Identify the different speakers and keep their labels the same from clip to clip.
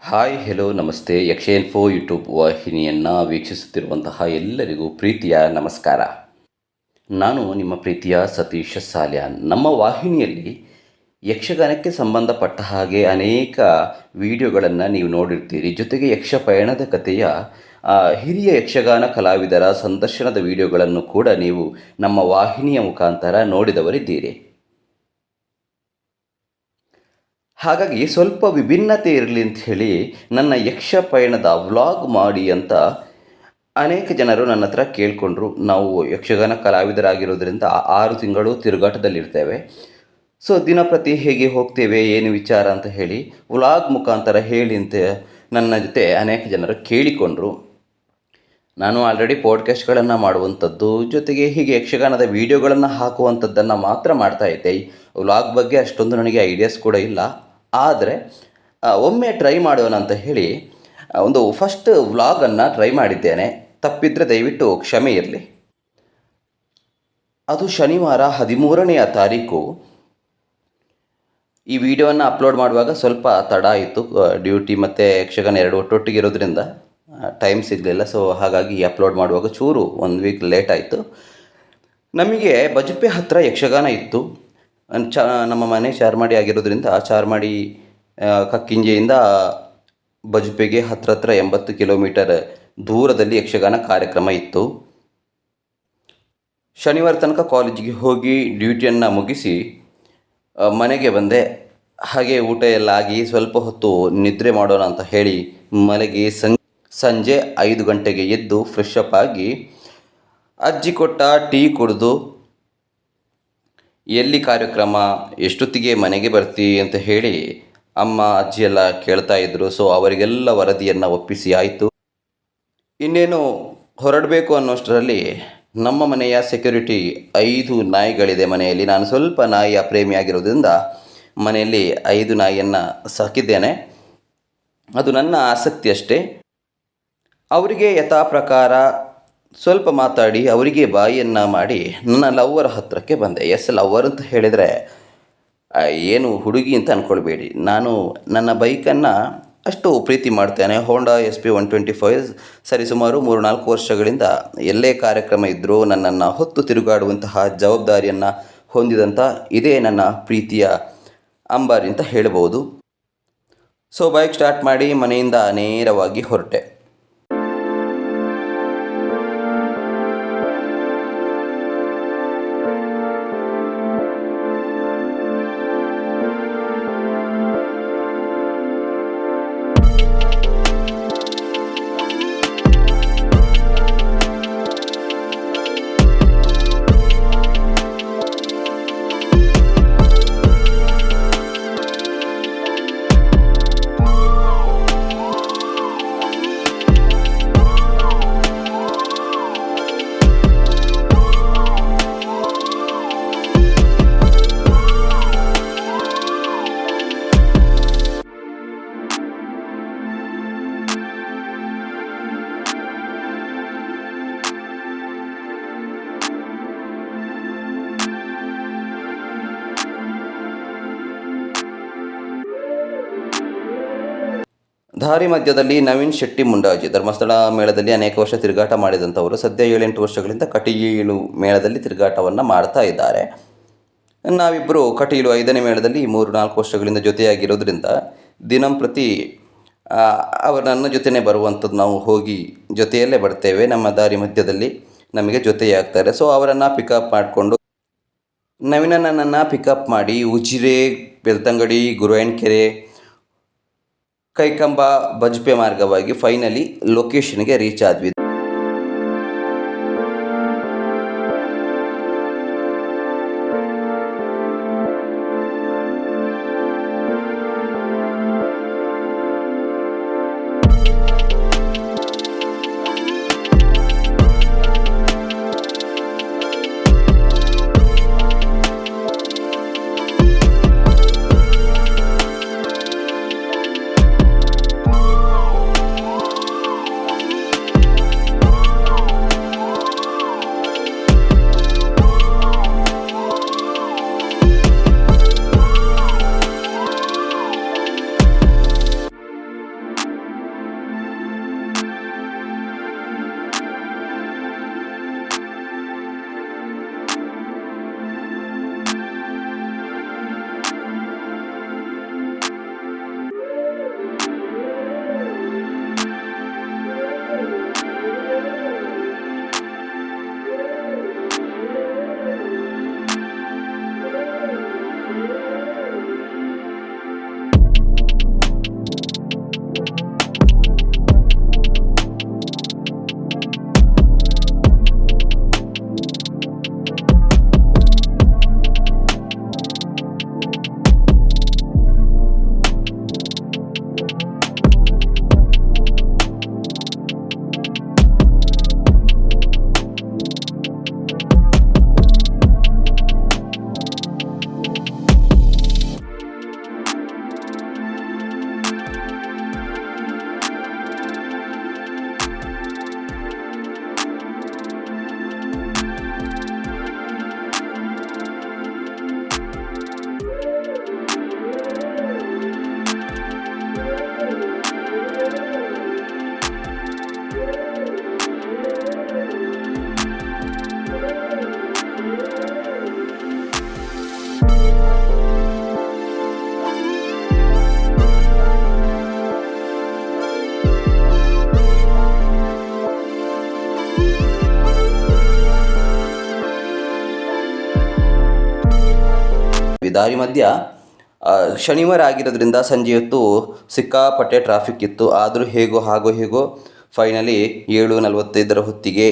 Speaker 1: Hi hello ನಮಸ್ತೆ ಯಕ್ಷೇನ್ಫೋ YouTube ವಾಹಿನಿಯನ್ನು ವೀಕ್ಷಿಸುತ್ತಿರುವಂತಹ ಎಲ್ಲರಿಗೂ ಪ್ರೀತಿಯ ನಮಸ್ಕಾರ. ನಾನು ನಿಮ್ಮ ಪ್ರೀತಿಯ ಸತೀಶ್ ಸಾಲ್ಯಾನ್. ನಮ್ಮ ವಾಹಿನಿಯಲ್ಲಿ ಯಕ್ಷಗಾನಕ್ಕೆ ಸಂಬಂಧಪಟ್ಟ ಹಾಗೆ ಅನೇಕ ವಿಡಿಯೋಗಳನ್ನು ನೀವು ನೋಡಿರ್ತೀರಿ. ಜೊತೆಗೆ ಯಕ್ಷ ಪಯಣದ ಕಥೆಯ ಹಿರಿಯ ಯಕ್ಷಗಾನ ಕಲಾವಿದರ ಸಂದರ್ಶನದ ವಿಡಿಯೋಗಳನ್ನು ಕೂಡ ನೀವು ನಮ್ಮ ವಾಹಿನಿಯ ಮುಖಾಂತರ ನೋಡಿದವರಿದ್ದೀರಿ. ಹಾಗಾಗಿ ಸ್ವಲ್ಪ ವಿಭಿನ್ನತೆ ಇರಲಿ ಅಂತ ಹೇಳಿ ನನ್ನ ಯಕ್ಷ ಪಯಣದ ವ್ಲಾಗ್ ಮಾಡಿ ಅಂತ ಅನೇಕ ಜನರು ನನ್ನ ಹತ್ರ ಕೇಳಿಕೊಂಡ್ರು. ನಾವು ಯಕ್ಷಗಾನ ಕಲಾವಿದರಾಗಿರೋದ್ರಿಂದ 6 ತಿಂಗಳು ತಿರುಗಾಟದಲ್ಲಿರ್ತೇವೆ. ಸೊ ದಿನಪ್ರತಿ ಹೇಗೆ ಹೋಗ್ತೇವೆ, ಏನು ವಿಚಾರ ಅಂತ ಹೇಳಿ ವ್ಲಾಗ್ ಮುಖಾಂತರ ಹೇಳಿ ಅಂತ ನನ್ನ ಜೊತೆ ಅನೇಕ ಜನರು ಕೇಳಿಕೊಂಡ್ರು. ನಾನು ಆಲ್ರೆಡಿ ಪಾಡ್ಕಾಸ್ಟ್ಗಳನ್ನು ಮಾಡುವಂಥದ್ದು, ಜೊತೆಗೆ ಹೀಗೆ ಯಕ್ಷಗಾನದ ವಿಡಿಯೋಗಳನ್ನು ಹಾಕುವಂಥದ್ದನ್ನು ಮಾತ್ರ ಮಾಡ್ತಾ ಇದ್ದೆ. ವ್ಲಾಗ್ ಬಗ್ಗೆ ಅಷ್ಟೊಂದು ನನಗೆ ಐಡಿಯಾಸ್ ಕೂಡ ಇಲ್ಲ. ಆದರೆ ಒಮ್ಮೆ ಟ್ರೈ ಮಾಡೋಣ ಅಂತ ಹೇಳಿ ಒಂದು ಫಸ್ಟ್ ವ್ಲಾಗನ್ನು ಟ್ರೈ ಮಾಡಿದ್ದೇನೆ. ತಪ್ಪಿದರೆ ದಯವಿಟ್ಟು ಕ್ಷಮೆ ಇರಲಿ. ಅದು ಶನಿವಾರ 13ನೇ ತಾರೀಕು. ಈ ವಿಡಿಯೋವನ್ನು ಅಪ್ಲೋಡ್ ಮಾಡುವಾಗ ಸ್ವಲ್ಪ ತಡ ಆಯಿತು. ಡ್ಯೂಟಿ ಮತ್ತು ಯಕ್ಷಗಾನ ಎರಡು ಒಟ್ಟೊಟ್ಟಿಗೆ ಇರೋದ್ರಿಂದ ಟೈಮ್ ಸಿಗಲಿಲ್ಲ. ಸೊ ಹಾಗಾಗಿ ಅಪ್ಲೋಡ್ ಮಾಡುವಾಗ ಚೂರು 1 ವೀಕ್ ಲೇಟ್ ಆಯಿತು. ನಮಗೆ ಬಜಪೆ ಹತ್ತಿರ ಯಕ್ಷಗಾನ ಇತ್ತು. ನಮ್ಮ ಮನೆ ಚಾರ್ಮಾಡಿ ಆಗಿರೋದ್ರಿಂದ ಚಾರ್ಮಾಡಿ ಕಕ್ಕಿಂಜೆಯಿಂದ ಬಜಪೆಗೆ ಹತ್ರ 80 ಕಿಲೋಮೀಟರ್ ದೂರದಲ್ಲಿ ಯಕ್ಷಗಾನ ಕಾರ್ಯಕ್ರಮ ಇತ್ತು. ಶನಿವಾರ ತನಕ ಕಾಲೇಜಿಗೆ ಹೋಗಿ ಡ್ಯೂಟಿಯನ್ನು ಮುಗಿಸಿ ಮನೆಗೆ ಬಂದೆ. ಹಾಗೆ ಊಟ ಎಲ್ಲ ಆಗಿ ಸ್ವಲ್ಪ ಹೊತ್ತು ನಿದ್ರೆ ಮಾಡೋಣ ಅಂತ ಹೇಳಿ ಮನೆಗೆ ಸಂಜೆ 5 ಗಂಟೆಗೆ ಎದ್ದು ಫ್ರೆಶ್ ಅಪ್ ಆಗಿ ಅಜ್ಜಿ ಕೊಟ್ಟ ಟೀ ಕುಡಿದು ಎಲ್ಲಿ ಕಾರ್ಯಕ್ರಮ, ಎಷ್ಟೊತ್ತಿಗೆ ಮನೆಗೆ ಬರ್ತಿ ಅಂತ ಹೇಳಿ ಅಮ್ಮ ಅಜ್ಜಿ ಎಲ್ಲ ಕೇಳ್ತಾ ಇದ್ದರು. ಸೊ ಅವರಿಗೆಲ್ಲ ವರದಿಯನ್ನು ಒಪ್ಪಿಸಿ ಆಯಿತು. ಇನ್ನೇನು ಹೊರಡಬೇಕು ಅನ್ನೋಷ್ಟರಲ್ಲಿ ನಮ್ಮ ಮನೆಯ ಸೆಕ್ಯೂರಿಟಿ 5 ನಾಯಿಗಳಿದೆ ಮನೆಯಲ್ಲಿ. ನಾನು ಸ್ವಲ್ಪ ನಾಯಿಯ ಪ್ರೇಮಿಯಾಗಿರೋದ್ರಿಂದ ಮನೆಯಲ್ಲಿ 5 ನಾಯಿಯನ್ನು ಸಾಕಿದ್ದೇನೆ. ಅದು ನನ್ನ ಆಸಕ್ತಿ ಅಷ್ಟೇ. ಅವರಿಗೆ ಯಥಾ ಪ್ರಕಾರ ಸ್ವಲ್ಪ ಮಾತಾಡಿ ಅವರಿಗೆ ಬಾಯಿಯನ್ನು ಮಾಡಿ ನನ್ನ ಲವ್ವರ್ ಹತ್ತಿರಕ್ಕೆ ಬಂದೆ. ಲವ್ವರ್ ಅಂತ ಹೇಳಿದರೆ ಏನು ಹುಡುಗಿ ಅಂತ ಅಂದ್ಕೊಳ್ಬೇಡಿ. ನಾನು ನನ್ನ ಬೈಕನ್ನು ಅಷ್ಟು ಪ್ರೀತಿ ಮಾಡ್ತೇನೆ. ಹೋಂಡಾ SP 125 ಸರಿಸುಮಾರು 3-4 ವರ್ಷಗಳಿಂದ ಎಲ್ಲೇ ಕಾರ್ಯಕ್ರಮ ಇದ್ದರೂ ನನ್ನನ್ನು ಹೊತ್ತು ತಿರುಗಾಡುವಂತಹ ಜವಾಬ್ದಾರಿಯನ್ನು ಹೊಂದಿದಂಥ ಇದೇ ನನ್ನ ಪ್ರೀತಿಯ ಅಂಬಾರಿ ಅಂತ ಹೇಳ್ಬೋದು. ಸೊ ಬೈಕ್ ಸ್ಟಾರ್ಟ್ ಮಾಡಿ ಮನೆಯಿಂದ ನೇರವಾಗಿ ಹೊರಟೆ. ದಾರಿ ಮಧ್ಯದಲ್ಲಿ ನವೀನ್ ಶೆಟ್ಟಿ ಮುಂಡಾಜಿ ಧರ್ಮಸ್ಥಳ ಮೇಳದಲ್ಲಿ ಅನೇಕ ವರ್ಷ ತಿರುಗಾಟ ಮಾಡಿದಂಥವರು ಸದ್ಯ 7-8 ವರ್ಷಗಳಿಂದ ಕಟೀಲು ಮೇಳದಲ್ಲಿ ತಿರುಗಾಟವನ್ನು ಮಾಡ್ತಾ ಇದ್ದಾರೆ. ನಾವಿಬ್ಬರು ಕಟೀಲು 5ನೇ ಮೇಳದಲ್ಲಿ 3-4 ವರ್ಷಗಳಿಂದ ಜೊತೆಯಾಗಿರೋದ್ರಿಂದ ದಿನಂಪ್ರತಿ ಅವರು ನನ್ನ ಜೊತೆಯೇ ಬರುವಂಥದ್ದು. ನಾವು ಹೋಗಿ ಜೊತೆಯಲ್ಲೇ ಬರ್ತೇವೆ. ನಮ್ಮ ದಾರಿ ಮಧ್ಯದಲ್ಲಿ ನಮಗೆ ಜೊತೆಯಾಗ್ತಾರೆ. ಸೊ ಅವರನ್ನು ಪಿಕಪ್ ಮಾಡಿಕೊಂಡು ನವೀನನನ್ನು ಪಿಕಪ್ ಮಾಡಿ ಉಜಿರೆ, ಬೆಳ್ತಂಗಡಿ, ಗುರುವಾಯಣಕೆರೆ, ಕೈಕಂಬ, ಬಜಪೆ ಮಾರ್ಗವಾಗಿ ಫೈನಲಿ ಲೊಕೇಶನ್ಗೆ ರೀಚ್ ಆದ್ವಿ. ದಾರಿ ಮಧ್ಯ ಶನಿವಾರ ಆಗಿರೋದ್ರಿಂದ ಸಂಜೆ ಹೊತ್ತು ಸಿಕ್ಕಾಪಟ್ಟೆ ಟ್ರಾಫಿಕ್ ಇತ್ತು. ಆದರೂ ಹೇಗೋ ಫೈನಲಿ 7:45 ಹೊತ್ತಿಗೆ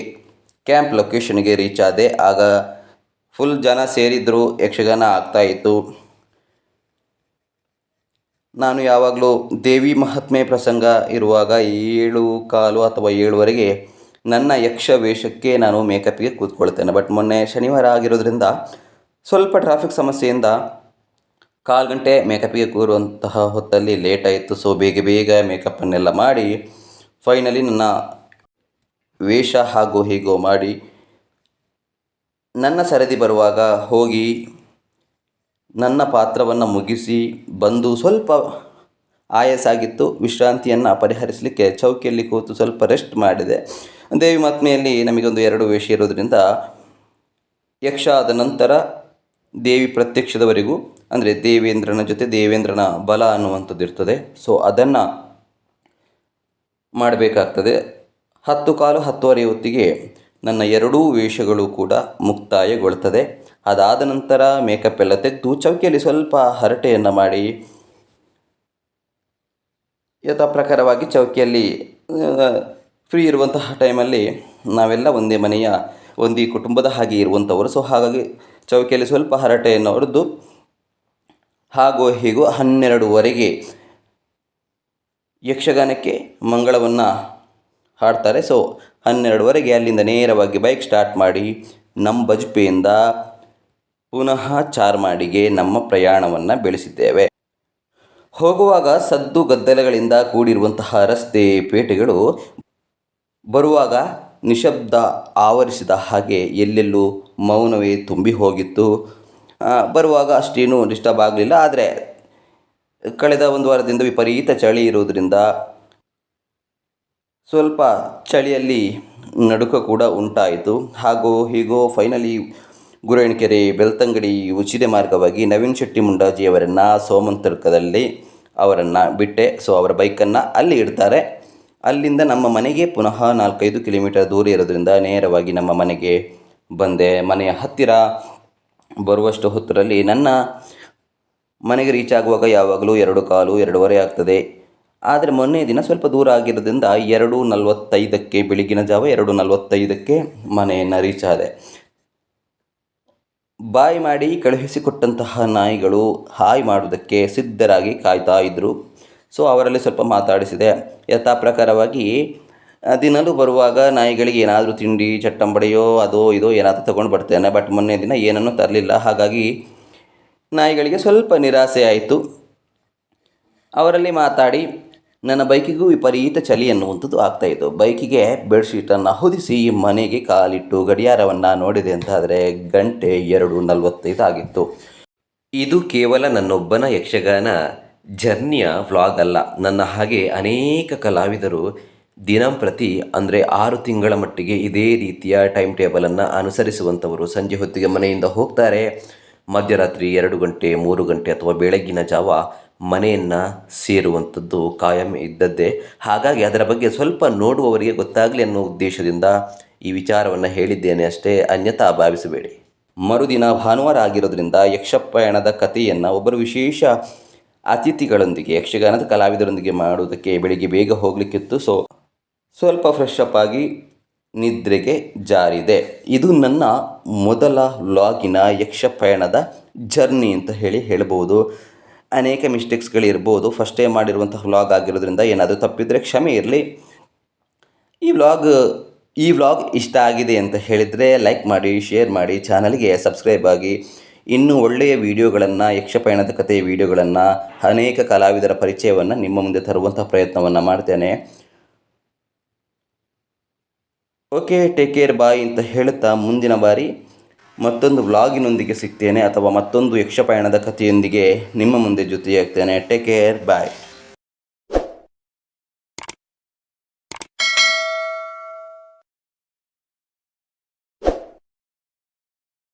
Speaker 1: ಕ್ಯಾಂಪ್ ಲೊಕೇಶನ್ಗೆ ರೀಚ್ ಆದೆ. ಆಗ ಫುಲ್ ಜನ ಸೇರಿದ್ರು, ಯಕ್ಷಗಾನ ಆಗ್ತಾಯಿತ್ತು. ನಾನು ಯಾವಾಗಲೂ ದೇವಿ ಮಹಾತ್ಮೆ ಪ್ರಸಂಗ ಇರುವಾಗ 7:15 ಅಥವಾ 7:00ವರೆಗೆ ನನ್ನ ಯಕ್ಷ ವೇಷಕ್ಕೆ ನಾನು ಮೇಕಪ್ಗೆ ಕೂತ್ಕೊಳ್ತೇನೆ. ಬಟ್ ಮೊನ್ನೆ ಶನಿವಾರ ಆಗಿರೋದ್ರಿಂದ ಸ್ವಲ್ಪ ಟ್ರಾಫಿಕ್ ಸಮಸ್ಯೆಯಿಂದ 1/4 ಗಂಟೆ ಮೇಕಪ್ಗೆ ಕೂರುವಂತಹ ಹೊತ್ತಲ್ಲಿ ಲೇಟ್ ಆಯಿತು. ಸೊ ಬೇಗ ಮೇಕಪ್ಪನ್ನೆಲ್ಲ ಮಾಡಿ ಫೈನಲಿ ನನ್ನ ವೇಷ ಹೀಗೋ ಮಾಡಿ ನನ್ನ ಸರದಿ ಬರುವಾಗ ಹೋಗಿ ನನ್ನ ಪಾತ್ರವನ್ನು ಮುಗಿಸಿ ಬಂದು ಸ್ವಲ್ಪ ಆಯಾಸ ಆಗಿತ್ತು. ವಿಶ್ರಾಂತಿಯನ್ನು ಪರಿಹರಿಸಲಿಕ್ಕೆ ಚೌಕಿಯಲ್ಲಿ ಕೂತು ಸ್ವಲ್ಪ ರೆಸ್ಟ್ ಮಾಡಿದೆ. ದೇವಿ ಮಹಾತ್ಮೆಯಲ್ಲಿ ನಮಗೊಂದು 2 ವೇಷ ಇರೋದ್ರಿಂದ ಯಕ್ಷ ಆದ ನಂತರ ದೇವಿ ಪ್ರತ್ಯಕ್ಷದವರೆಗೂ, ಅಂದರೆ ದೇವೇಂದ್ರನ ಜೊತೆ ದೇವೇಂದ್ರನ ಬಲ ಅನ್ನುವಂಥದ್ದು ಇರ್ತದೆ. ಸೊ ಅದನ್ನು ಮಾಡಬೇಕಾಗ್ತದೆ. 10:15 10:30 ಹೊತ್ತಿಗೆ ನನ್ನ 2 ವೇಷಗಳು ಕೂಡ ಮುಕ್ತಾಯಗೊಳ್ತದೆ. ಅದಾದ ನಂತರ ಮೇಕಪ್ ಎಲ್ಲ ತೆಗೆದು ಚೌಕಿಯಲ್ಲಿ ಸ್ವಲ್ಪ ಹರಟೆಯನ್ನು ಮಾಡಿ ಯಥಾ ಪ್ರಕಾರವಾಗಿ ಚೌಕಿಯಲ್ಲಿ ಫ್ರೀ ಇರುವಂತಹ ಟೈಮಲ್ಲಿ ನಾವೆಲ್ಲ ಒಂದೇ ಕುಟುಂಬದ ಹಾಗೆ ಇರುವಂಥವರು. ಸೊ ಹಾಗಾಗಿ ಚೌಕಿಯಲ್ಲಿ ಸ್ವಲ್ಪ ಹರಟೆಯನ್ನು ಹೊಡೆದು ಹೀಗೋ 12:00ವರೆಗೆ ಯಕ್ಷಗಾನಕ್ಕೆ ಮಂಗಳವನ್ನು ಹಾಡ್ತಾರೆ. ಸೊ 12:00ವರೆಗೆ ಅಲ್ಲಿಂದ ನೇರವಾಗಿ ಬೈಕ್ ಸ್ಟಾರ್ಟ್ ಮಾಡಿ ನಮ್ಮ ಬಜ್ಪೆಯಿಂದ ಪುನಃ ಚಾರ್ಮಾಡಿಗೆ ನಮ್ಮ ಪ್ರಯಾಣವನ್ನು ಬೆಳೆಸಿದ್ದೇವೆ. ಹೋಗುವಾಗ ಸದ್ದು ಗದ್ದಲಗಳಿಂದ ಕೂಡಿರುವಂತಹ ರಸ್ತೆ ಪೇಟೆಗಳು, ಬರುವಾಗ ನಿಶಬ್ದ ಆವರಿಸಿದ ಹಾಗೆ ಎಲ್ಲೆಲ್ಲೂ ಮೌನವೇ ತುಂಬಿ ಹೋಗಿತ್ತು. ಬರುವಾಗ ಅಷ್ಟೇನೂ ಡಿಸ್ಟರ್ಬ್ ಆಗಲಿಲ್ಲ. ಆದರೆ ಕಳೆದ 1 ವಾರದಿಂದ ವಿಪರೀತ ಚಳಿ ಇರೋದರಿಂದ ಸ್ವಲ್ಪ ಚಳಿಯಲ್ಲಿ ನಡುಕ ಕೂಡ ಉಂಟಾಯಿತು. ಹೀಗೋ ಫೈನಲಿ ಗುರೇಣಕೆರೆ, ಬೆಳ್ತಂಗಡಿ, ಉಚಿರೆ ಮಾರ್ಗವಾಗಿ ನವೀನ್ ಶೆಟ್ಟಿ ಮುಂಡಾಜಿಯವರನ್ನು ಸೋಮಂತರ್ಕದಲ್ಲಿ ಅವರನ್ನು ಬಿಟ್ಟೆ. ಸೊ ಅವರ ಬೈಕನ್ನು ಅಲ್ಲಿ ಇಡ್ತಾರೆ. ಅಲ್ಲಿಂದ ನಮ್ಮ ಮನೆಗೆ ಪುನಃ 4-5 ಕಿಲೋಮೀಟರ್ ದೂರ ಇರೋದ್ರಿಂದ ನೇರವಾಗಿ ನಮ್ಮ ಮನೆಗೆ ಬಂದೆ. ಮನೆಯ ಹತ್ತಿರ ಬರುವಷ್ಟು ಹೊತ್ತರಲ್ಲಿ ನನ್ನ ಮನೆಗೆ ರೀಚ್ ಆಗುವಾಗ ಯಾವಾಗಲೂ 2:15 2:30 ಆಗ್ತದೆ. ಆದರೆ ಮೊನ್ನೆ ದಿನ ಸ್ವಲ್ಪ ದೂರ ಆಗಿರೋದ್ರಿಂದ 2:45 ಬೆಳಗಿನ ಜಾವ 2:45 ಮನೆಯನ್ನು ರೀಚ್ ಆದೆ. ಬಾಯ್ ಮಾಡಿ ಕಳುಹಿಸಿಕೊಟ್ಟಂತಹ ನಾಯಿಗಳು ಹಾಯ್ ಮಾಡೋದಕ್ಕೆ ಸಿದ್ಧರಾಗಿ ಕಾಯ್ತಾ ಇದ್ದರು. ಸೊ ಅವರಲ್ಲಿ ಸ್ವಲ್ಪ ಮಾತಾಡಿಸಿದೆ. ಯಥಾ ಪ್ರಕಾರವಾಗಿ ದಿನಲೂ ಬರುವಾಗ ನಾಯಿಗಳಿಗೆ ಏನಾದರೂ ತಿಂಡಿ ಚಟ್ಟಂಬಡೆಯೋ ಅದೋ ಇದೋ ಏನಾದರೂ ತೊಗೊಂಡು ಬರ್ತೇನೆ. ಬಟ್ ಮೊನ್ನೆ ದಿನ ಏನನ್ನೂ ತರಲಿಲ್ಲ. ಹಾಗಾಗಿ ನಾಯಿಗಳಿಗೆ ಸ್ವಲ್ಪ ನಿರಾಸೆ ಆಯಿತು. ಅವರಲ್ಲಿ ಮಾತಾಡಿ ನನ್ನ ಬೈಕಿಗೂ ವಿಪರೀತ ಚಳಿ ಅನ್ನುವಂಥದ್ದು ಆಗ್ತಾಯಿತ್ತು. ಬೈಕಿಗೆ ಬೆಡ್ಶೀಟನ್ನು ಹೊದಿಸಿ ಮನೆಗೆ ಕಾಲಿಟ್ಟು ಗಡಿಯಾರವನ್ನು ನೋಡಿದೆ ಅಂತಾದರೆ ಗಂಟೆ 2:45 ಆಗಿತ್ತು. ಇದು ಕೇವಲ ನನ್ನೊಬ್ಬನ ಯಕ್ಷಗಾನ ಜರ್ನಿಯ ವ್ಲಾಗ್ ಅಲ್ಲ. ನನ್ನ ಹಾಗೆ ಅನೇಕ ಕಲಾವಿದರು ದಿನಂಪ್ರತಿ, ಅಂದರೆ 6 ತಿಂಗಳ ಮಟ್ಟಿಗೆ ಇದೇ ರೀತಿಯ ಟೈಮ್ ಟೇಬಲನ್ನು ಅನುಸರಿಸುವಂಥವರು. ಸಂಜೆ ಹೊತ್ತಿಗೆ ಮನೆಯಿಂದ ಹೋಗ್ತಾರೆ, ಮಧ್ಯರಾತ್ರಿ 2 ಗಂಟೆ 3 ಗಂಟೆ ಅಥವಾ ಬೆಳಗಿನ ಜಾವ ಮನೆಯನ್ನು ಸೇರುವಂಥದ್ದು ಕಾಯಂ ಇದ್ದದ್ದೇ. ಹಾಗಾಗಿ ಅದರ ಬಗ್ಗೆ ಸ್ವಲ್ಪ ನೋಡುವವರಿಗೆ ಗೊತ್ತಾಗಲಿ ಅನ್ನೋ ಉದ್ದೇಶದಿಂದ ಈ ವಿಚಾರವನ್ನು ಹೇಳಿದ್ದೇನೆ ಅಷ್ಟೇ, ಅನ್ಯಥಾ ಭಾವಿಸಬೇಡಿ. ಮರುದಿನ ಭಾನುವಾರ ಆಗಿರೋದ್ರಿಂದ ಯಕ್ಷಪಯಣದ ಕಥೆಯನ್ನು ಒಬ್ಬರು ವಿಶೇಷ ಅತಿಥಿಗಳೊಂದಿಗೆ, ಯಕ್ಷಗಾನದ ಕಲಾವಿದರೊಂದಿಗೆ ಮಾಡುವುದಕ್ಕೆ ಬೆಳಿಗ್ಗೆ ಬೇಗ ಹೋಗಲಿಕ್ಕಿತ್ತು. ಸೊ ಸ್ವಲ್ಪ ಫ್ರೆಶ್ ಅಪ್ ಆಗಿ ನಿದ್ರೆಗೆ ಜಾರಿದೆ. ಇದು ನನ್ನ ಮೊದಲ ವ್ಲಾಗಿನ ಯಕ್ಷಪಯಣದ ಜರ್ನಿ ಅಂತ ಹೇಳ್ಬೋದು. ಅನೇಕ ಮಿಸ್ಟೇಕ್ಸ್ಗಳಿರ್ಬೋದು. ಫಸ್ಟ್ ಟೈಮ್ ಮಾಡಿರುವಂಥ ವ್ಲಾಗ್ ಆಗಿರೋದ್ರಿಂದ ಏನಾದರೂ ತಪ್ಪಿದರೆ ಕ್ಷಮೆ ಇರಲಿ. ಈ ವ್ಲಾಗ್ ಇಷ್ಟ ಆಗಿದೆ ಅಂತ ಹೇಳಿದರೆ ಲೈಕ್ ಮಾಡಿ, ಶೇರ್ ಮಾಡಿ, ಚಾನಲ್ಗೆ ಸಬ್ಸ್ಕ್ರೈಬ್ ಆಗಿ. ಇನ್ನೂ ಒಳ್ಳೆಯ ವಿಡಿಯೋಗಳನ್ನು, ಯಕ್ಷಪಯಣದ ಕಥೆಯ ವಿಡಿಯೋಗಳನ್ನು, ಅನೇಕ ಕಲಾವಿದರ ಪರಿಚಯವನ್ನು ನಿಮ್ಮ ಮುಂದೆ ತರುವಂಥ ಪ್ರಯತ್ನವನ್ನು ಮಾಡ್ತೇನೆ. ಓಕೆ, ಟೇಕ್ ಕೇರ್, ಬಾಯ್ ಅಂತ ಹೇಳುತ್ತಾ ಮುಂದಿನ ಬಾರಿ ಮತ್ತೊಂದು ವ್ಲಾಗಿನೊಂದಿಗೆ ಸಿಗ್ತೇನೆ ಅಥವಾ ಮತ್ತೊಂದು ಯಕ್ಷಪಯಣದ ಕಥೆಯೊಂದಿಗೆ ನಿಮ್ಮ ಮುಂದೆ ಜೊತೆಯಾಗ್ತೇನೆ. ಟೇಕ್ ಕೇರ್, ಬಾಯ್.